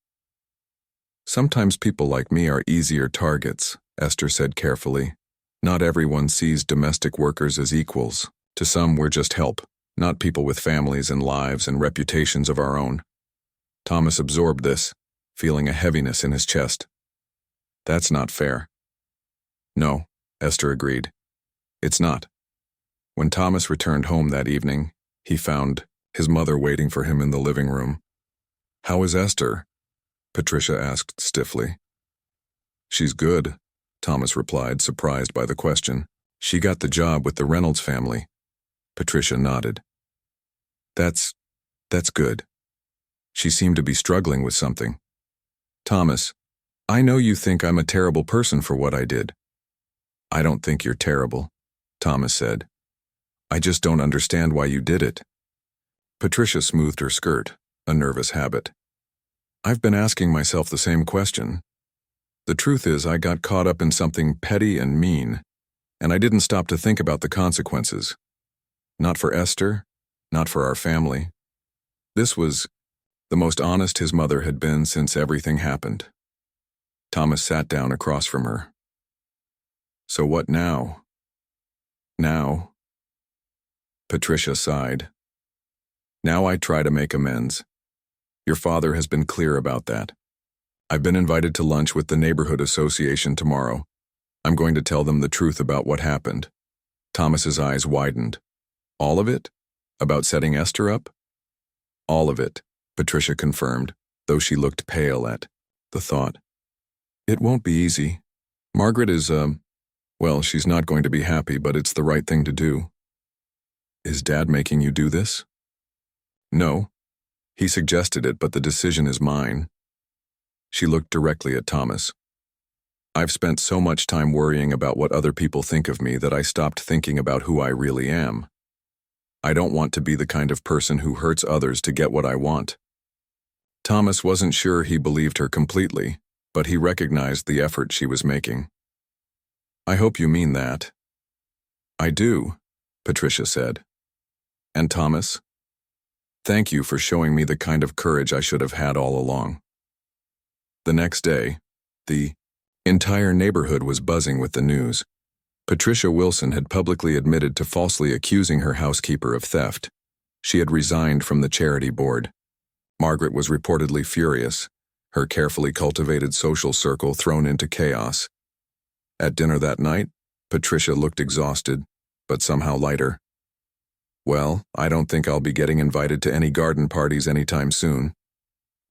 "Sometimes people like me are easier targets," Esther said carefully. "Not everyone sees domestic workers as equals. To some, we're just help, not people with families and lives and reputations of our own." Thomas absorbed this, feeling a heaviness in his chest. "That's not fair." "No," Esther agreed. "It's not." When Thomas returned home that evening, he found his mother waiting for him in the living room. "How is Esther?" Patricia asked stiffly. "She's good," Thomas replied, surprised by the question. "She got the job with the Reynolds family." Patricia nodded. That's good. She seemed to be struggling with something." "Thomas, I know you think I'm a terrible person for what I did." "I don't think you're terrible," Thomas said. "I just don't understand why you did it." Patricia smoothed her skirt, a nervous habit. "I've been asking myself the same question. The truth is, I got caught up in something petty and mean, and I didn't stop to think about the consequences. Not for Esther, not for our family. This was the most honest his mother had been since everything happened." Thomas sat down across from her. So what now? Now? Patricia sighed. Now I try to make amends. Your father has been clear about that. I've been invited to lunch with the neighborhood association tomorrow. I'm going to tell them the truth about what happened. Thomas's eyes widened. All of it? About setting Esther up? All of it, Patricia confirmed, though she looked pale at the thought. It won't be easy. Margaret is, well, she's not going to be happy, but it's the right thing to do. Is Dad making you do this? No. He suggested it, but the decision is mine. She looked directly at Thomas. I've spent so much time worrying about what other people think of me that I stopped thinking about who I really am. I don't want to be the kind of person who hurts others to get what I want. Thomas wasn't sure he believed her completely, but he recognized the effort she was making. I hope you mean that. I do, Patricia said. And Thomas? Thank you for showing me the kind of courage I should have had all along. The next day, the entire neighborhood was buzzing with the news. Patricia Wilson had publicly admitted to falsely accusing her housekeeper of theft. She had resigned from the charity board. Margaret was reportedly furious, her carefully cultivated social circle thrown into chaos. At dinner that night, Patricia looked exhausted, but somehow lighter. Well, I don't think I'll be getting invited to any garden parties anytime soon.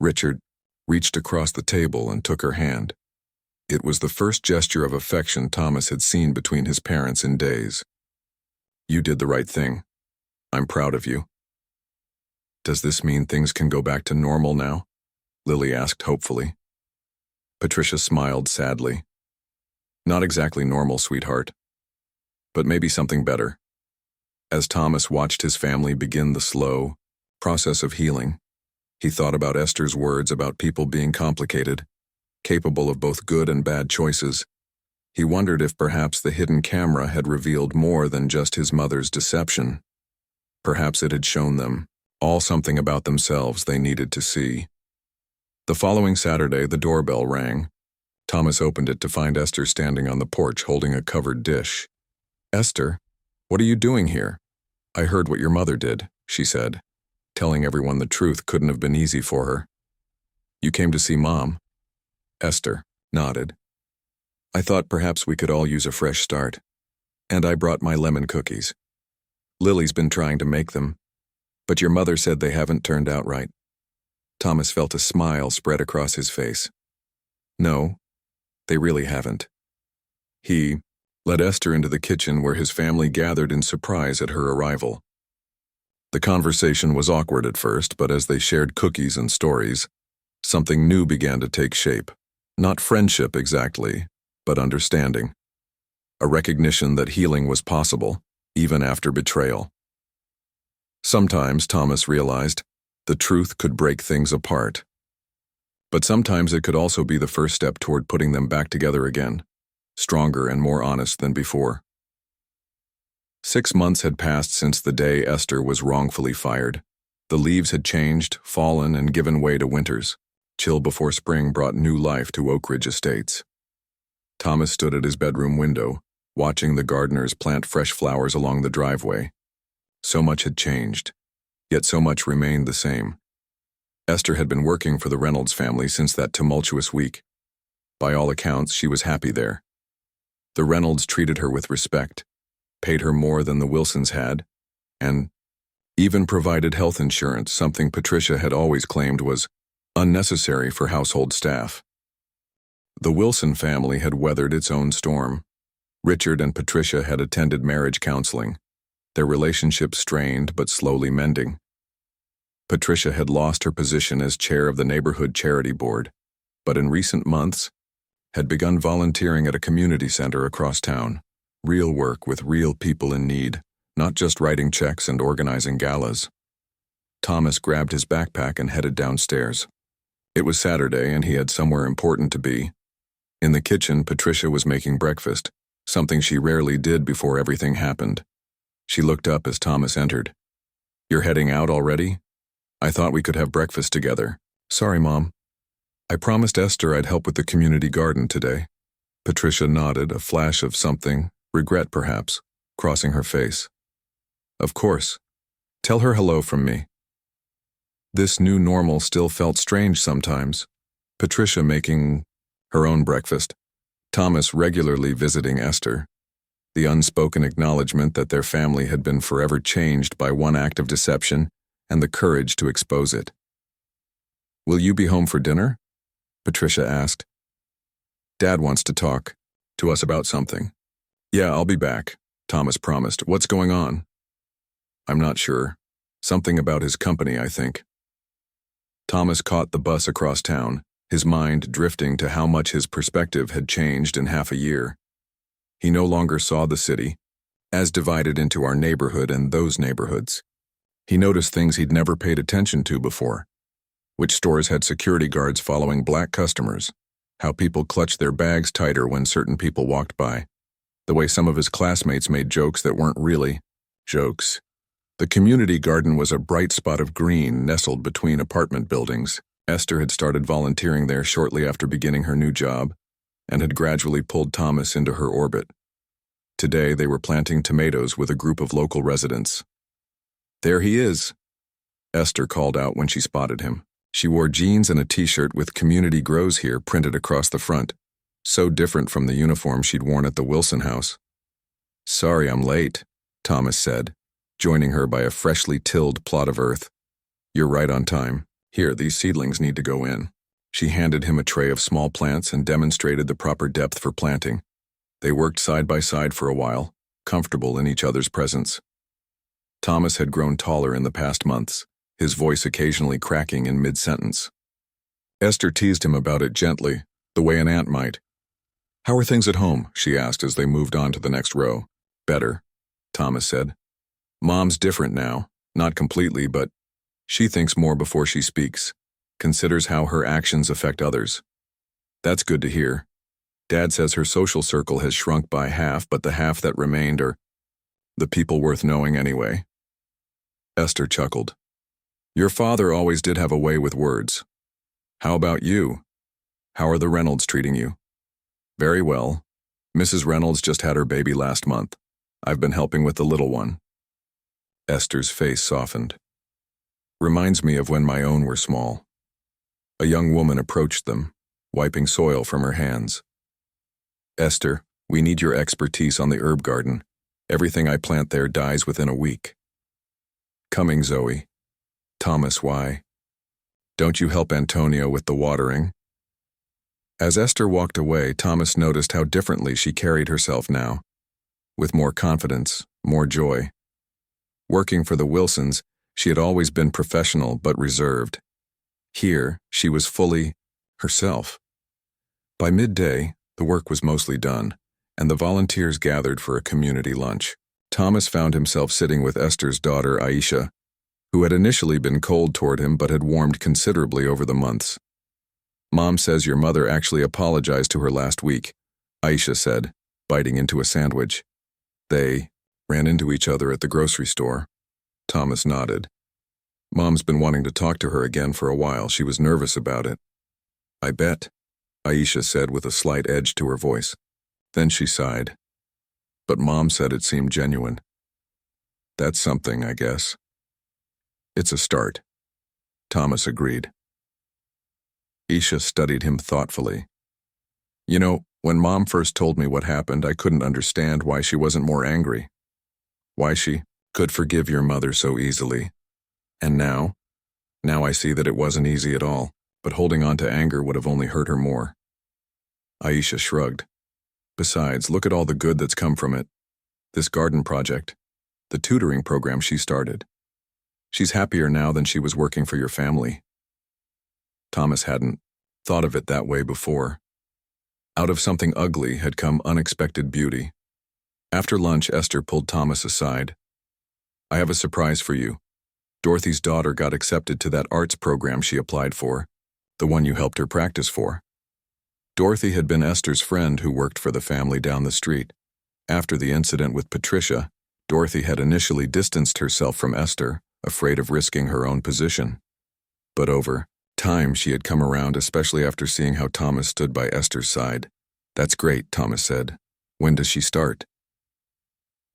Richard reached across the table and took her hand. It was the first gesture of affection Thomas had seen between his parents in days. You did the right thing. I'm proud of you. Does this mean things can go back to normal now? Lily asked hopefully. Patricia smiled sadly. Not exactly normal, sweetheart. But maybe something better. As Thomas watched his family begin the slow process of healing, he thought about Esther's words about people being complicated, capable of both good and bad choices. He wondered if perhaps the hidden camera had revealed more than just his mother's deception. Perhaps it had shown them all something about themselves they needed to see. The following Saturday, the doorbell rang. Thomas opened it to find Esther standing on the porch holding a covered dish. Esther, what are you doing here? I heard what your mother did, she said. Telling everyone the truth couldn't have been easy for her. You came to see Mom? Esther nodded. I thought perhaps we could all use a fresh start. And I brought my lemon cookies. Lily's been trying to make them, but your mother said they haven't turned out right. Thomas felt a smile spread across his face. No, they really haven't. He led Esther into the kitchen where his family gathered in surprise at her arrival. The conversation was awkward at first, but as they shared cookies and stories, something new began to take shape. Not friendship exactly, but understanding. A recognition that healing was possible, even after betrayal. Sometimes, Thomas realized, the truth could break things apart. But sometimes it could also be the first step toward putting them back together again, stronger and more honest than before. 6 months had passed since the day Esther was wrongfully fired. The leaves had changed, fallen, and given way to winters. Chill before spring brought new life to Oak Ridge Estates. Thomas stood at his bedroom window, watching the gardeners plant fresh flowers along the driveway. So much had changed, yet so much remained the same. Esther had been working for the Reynolds family since that tumultuous week. By all accounts, she was happy there. The Reynolds treated her with respect, paid her more than the Wilsons had, and even provided health insurance, something Patricia had always claimed was unnecessary for household staff. The Wilson family had weathered its own storm. Richard and Patricia had attended marriage counseling, their relationship strained but slowly mending. Patricia had lost her position as chair of the neighborhood charity board, but in recent months had begun volunteering at a community center across town. Real work with real people in need, not just writing checks and organizing galas. Thomas grabbed his backpack and headed downstairs. It was Saturday and he had somewhere important to be. In the kitchen, Patricia was making breakfast, something she rarely did before everything happened. She looked up as Thomas entered. You're heading out already? I thought we could have breakfast together. Sorry, Mom. I promised Esther I'd help with the community garden today. Patricia nodded, a flash of something, regret perhaps, crossing her face. Of course. Tell her hello from me. This new normal still felt strange sometimes. Patricia making her own breakfast, Thomas regularly visiting Esther, the unspoken acknowledgement that their family had been forever changed by one act of deception and the courage to expose it. Will you be home for dinner? Patricia asked. Dad wants to talk to us about something. Yeah, I'll be back, Thomas promised. What's going on? I'm not sure. Something about his company, I think. Thomas caught the bus across town, his mind drifting to how much his perspective had changed in half a year. He no longer saw the city as divided into our neighborhood and those neighborhoods. He noticed things he'd never paid attention to before. Which stores had security guards following black customers, how people clutched their bags tighter when certain people walked by, the way some of his classmates made jokes that weren't really jokes. The community garden was a bright spot of green nestled between apartment buildings. Esther had started volunteering there shortly after beginning her new job and had gradually pulled Thomas into her orbit. Today they were planting tomatoes with a group of local residents. There he is, Esther called out when she spotted him. She wore jeans and a t-shirt with "Community Grows Here" printed across the front, so different from the uniform she'd worn at the Wilson house. Sorry I'm late, Thomas said, joining her by a freshly tilled plot of earth. You're right on time. Here, these seedlings need to go in. She handed him a tray of small plants and demonstrated the proper depth for planting. They worked side by side for a while, comfortable in each other's presence. Thomas had grown taller in the past months, his voice occasionally cracking in mid-sentence. Esther teased him about it gently, the way an aunt might. How are things at home? She asked as they moved on to the next row. Better, Thomas said. Mom's different now, not completely, but she thinks more before she speaks, considers how her actions affect others. That's good to hear. Dad says her social circle has shrunk by half, but the half that remained are the people worth knowing anyway. Esther chuckled. Your father always did have a way with words. How about you? How are the Reynolds treating you? Very well. Mrs. Reynolds just had her baby last month. I've been helping with the little one. Esther's face softened. Reminds me of when my own were small. A young woman approached them, wiping soil from her hands. Esther, we need your expertise on the herb garden. Everything I plant there dies within a week. Coming, Zoe. Thomas, why? Don't you help Antonio with the watering? As Esther walked away, Thomas noticed how differently she carried herself now, with more confidence, more joy. Working for the Wilsons, she had always been professional but reserved. Here, she was fully herself. By midday, the work was mostly done, and the volunteers gathered for a community lunch. Thomas found himself sitting with Esther's daughter, Aisha, who had initially been cold toward him but had warmed considerably over the months. Mom says your mother actually apologized to her last week, Aisha said, biting into a sandwich. They ran into each other at the grocery store. Thomas nodded. Mom's been wanting to talk to her again for a while. She was nervous about it. I bet, Aisha said with a slight edge to her voice. Then she sighed. But Mom said it seemed genuine. That's something, I guess. It's a start, Thomas agreed. Aisha studied him thoughtfully. You know, when Mom first told me what happened, I couldn't understand why she wasn't more angry. Why she could forgive your mother so easily. And now I see that it wasn't easy at all, but holding on to anger would have only hurt her more. Aisha shrugged. Besides, look at all the good that's come from it. This garden project, the tutoring program she started. She's happier now than she was working for your family. Thomas hadn't thought of it that way before. Out of something ugly had come unexpected beauty. After lunch, Esther pulled Thomas aside. I have a surprise for you. Dorothy's daughter got accepted to that arts program she applied for, the one you helped her practice for. Dorothy had been Esther's friend who worked for the family down the street. After the incident with Patricia, Dorothy had initially distanced herself from Esther, afraid of risking her own position. But over time she had come around, especially after seeing how Thomas stood by Esther's side, That's great, Thomas said. When does she start?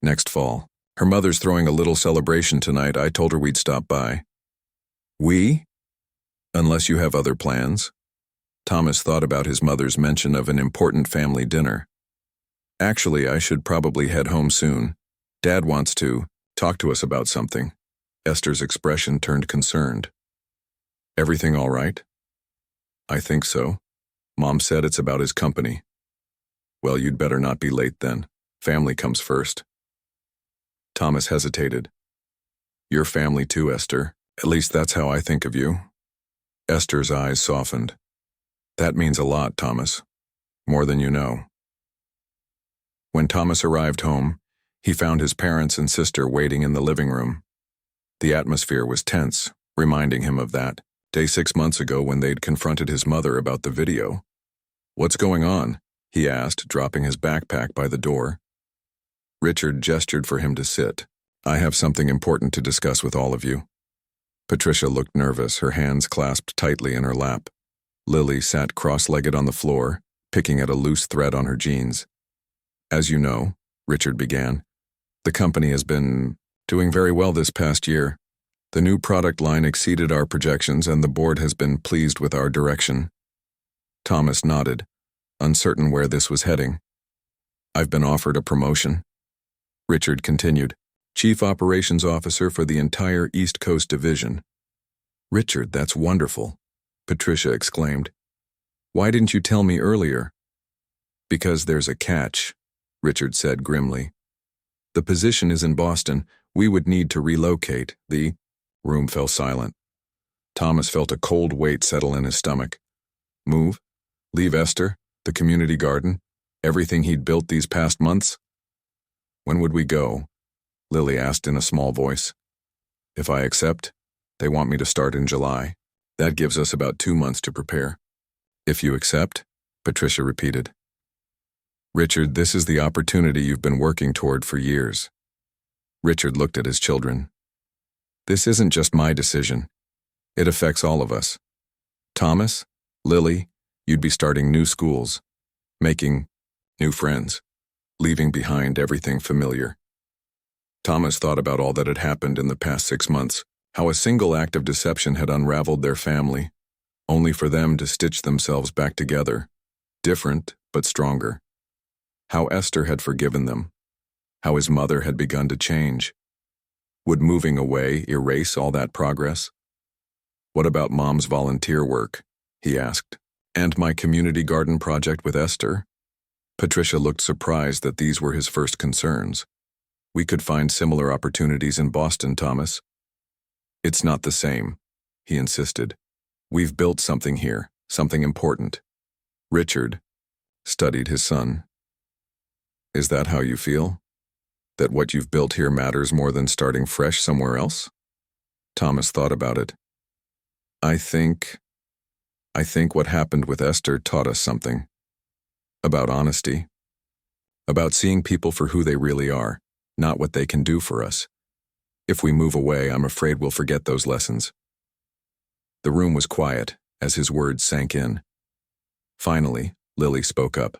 Next fall. Her mother's throwing a little celebration tonight. I told her we'd stop by. We? Unless you have other plans? Thomas thought about his mother's mention of an important family dinner. Actually, I should probably head home soon. Dad wants to talk to us about something. Esther's expression turned concerned. Everything all right? I think so. Mom said it's about his company. Well, you'd better not be late then. Family comes first. Thomas hesitated. Your family too, Esther. At least that's how I think of you. Esther's eyes softened. That means a lot, Thomas. More than you know. When Thomas arrived home, he found his parents and sister waiting in the living room. The atmosphere was tense, reminding him of that day 6 months ago when they'd confronted his mother about the video. What's going on? He asked, dropping his backpack by the door. Richard gestured for him to sit. I have something important to discuss with all of you. Patricia looked nervous, her hands clasped tightly in her lap. Lily sat cross-legged on the floor, picking at a loose thread on her jeans. As you know, Richard began, the company has been doing very well this past year. The new product line exceeded our projections and the board has been pleased with our direction. Thomas nodded, uncertain where this was heading. I've been offered a promotion. Richard continued, Chief Operations Officer for the entire East Coast Division. Richard, that's wonderful, Patricia exclaimed. Why didn't you tell me earlier? Because there's a catch, Richard said grimly. The position is in Boston. We would need to relocate. The room fell silent. Thomas felt a cold weight settle in his stomach. Move? Leave Esther, the community garden, everything he'd built these past months? When would we go? Lily asked in a small voice. If I accept, they want me to start in July. That gives us about 2 months to prepare. If you accept, Patricia repeated. Richard, this is the opportunity you've been working toward for years. Richard looked at his children. This isn't just my decision. It affects all of us. Thomas, Lily, you'd be starting new schools, making new friends, leaving behind everything familiar. Thomas thought about all that had happened in the past 6 months, how a single act of deception had unraveled their family, only for them to stitch themselves back together, different but stronger. How Esther had forgiven them, how his mother had begun to change. Would moving away erase all that progress? What about Mom's volunteer work? He asked. And my community garden project with Esther? Patricia looked surprised that these were his first concerns. We could find similar opportunities in Boston, Thomas. It's not the same, he insisted. We've built something here, something important. Richard studied his son. Is that how you feel? That what you've built here matters more than starting fresh somewhere else? Thomas thought about it. I think what happened with Esther taught us something. About honesty. About seeing people for who they really are, not what they can do for us. If we move away, I'm afraid we'll forget those lessons. The room was quiet as his words sank in. Finally, Lily spoke up.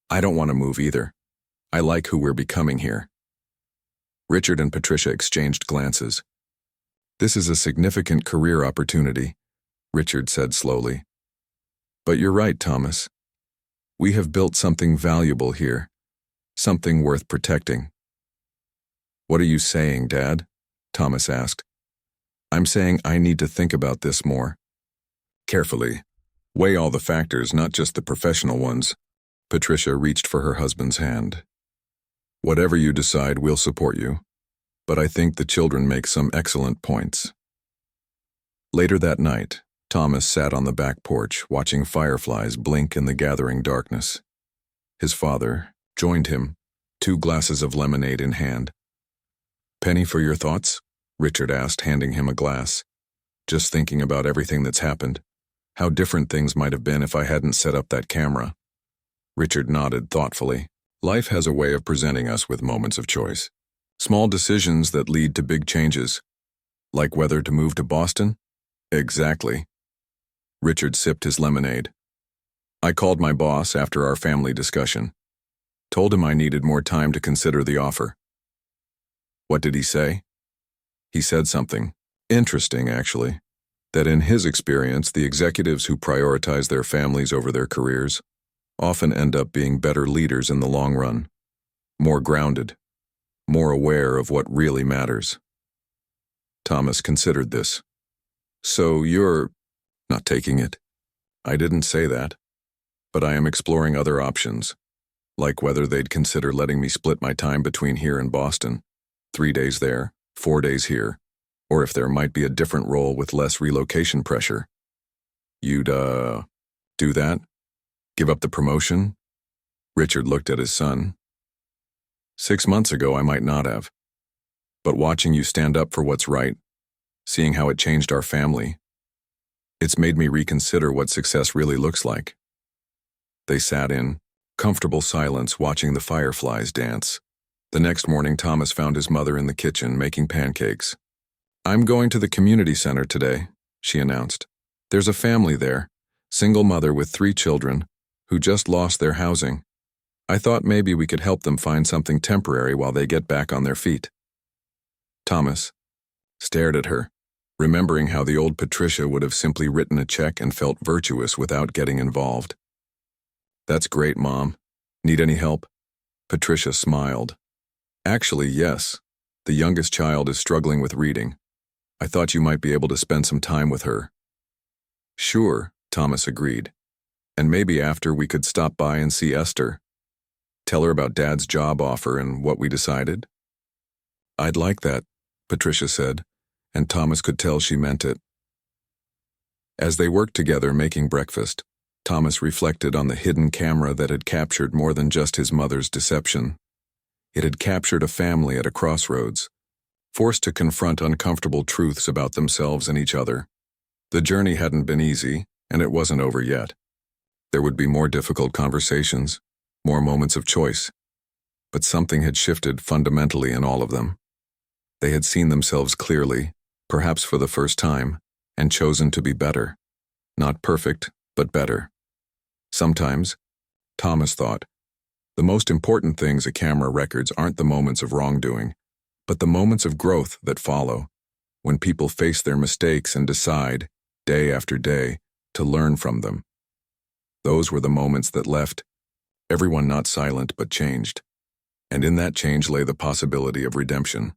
I don't want to move either. I like who we're becoming here. Richard and Patricia exchanged glances. This is a significant career opportunity, Richard said slowly. But you're right, Thomas. We have built something valuable here, something worth protecting. What are you saying, Dad? Thomas asked. I'm saying I need to think about this more. Carefully. Weigh all the factors, not just the professional ones. Patricia reached for her husband's hand. Whatever you decide, we'll support you. But I think the children make some excellent points. Later that night, Thomas sat on the back porch, watching fireflies blink in the gathering darkness. His father joined him, 2 glasses of lemonade in hand. Penny for your thoughts? Richard asked, handing him a glass. Just thinking about everything that's happened. How different things might have been if I hadn't set up that camera. Richard nodded thoughtfully. Life has a way of presenting us with moments of choice. Small decisions that lead to big changes. Like whether to move to Boston? Exactly. Richard sipped his lemonade. I called my boss after our family discussion. Told him I needed more time to consider the offer. What did he say? He said something interesting, actually, that in his experience, the executives who prioritize their families over their careers often end up being better leaders in the long run, more grounded, more aware of what really matters. Thomas considered this. So you're not taking it? I didn't say that, but I am exploring other options, like whether they'd consider letting me split my time between here and Boston, 3 days there, 4 days here, or if there might be a different role with less relocation pressure. You'd, do that? Give up the promotion? Richard looked at his son. 6 months ago, I might not have. But watching you stand up for what's right, seeing how it changed our family, it's made me reconsider what success really looks like. They sat in comfortable silence watching the fireflies dance. The next morning, Thomas found his mother in the kitchen making pancakes. I'm going to the community center today, she announced. There's a family there, single mother with 3 children, who just lost their housing. I thought maybe we could help them find something temporary while they get back on their feet. Thomas stared at her, remembering how the old Patricia would have simply written a check and felt virtuous without getting involved. That's great, Mom. Need any help? Patricia smiled. Actually, yes. The youngest child is struggling with reading. I thought you might be able to spend some time with her. Sure, Thomas agreed. And maybe after we could stop by and see Esther. Tell her about Dad's job offer and what we decided. I'd like that, Patricia said, and Thomas could tell she meant it. As they worked together making breakfast, Thomas reflected on the hidden camera that had captured more than just his mother's deception. It had captured a family at a crossroads, forced to confront uncomfortable truths about themselves and each other. The journey hadn't been easy, and it wasn't over yet. There would be more difficult conversations, more moments of choice. But something had shifted fundamentally in all of them. They had seen themselves clearly, perhaps for the first time, and chosen to be better. Not perfect, but better. Sometimes, Thomas thought, the most important things a camera records aren't the moments of wrongdoing, but the moments of growth that follow, when people face their mistakes and decide, day after day, to learn from them. Those were the moments that left everyone not silent but changed, and in that change lay the possibility of redemption.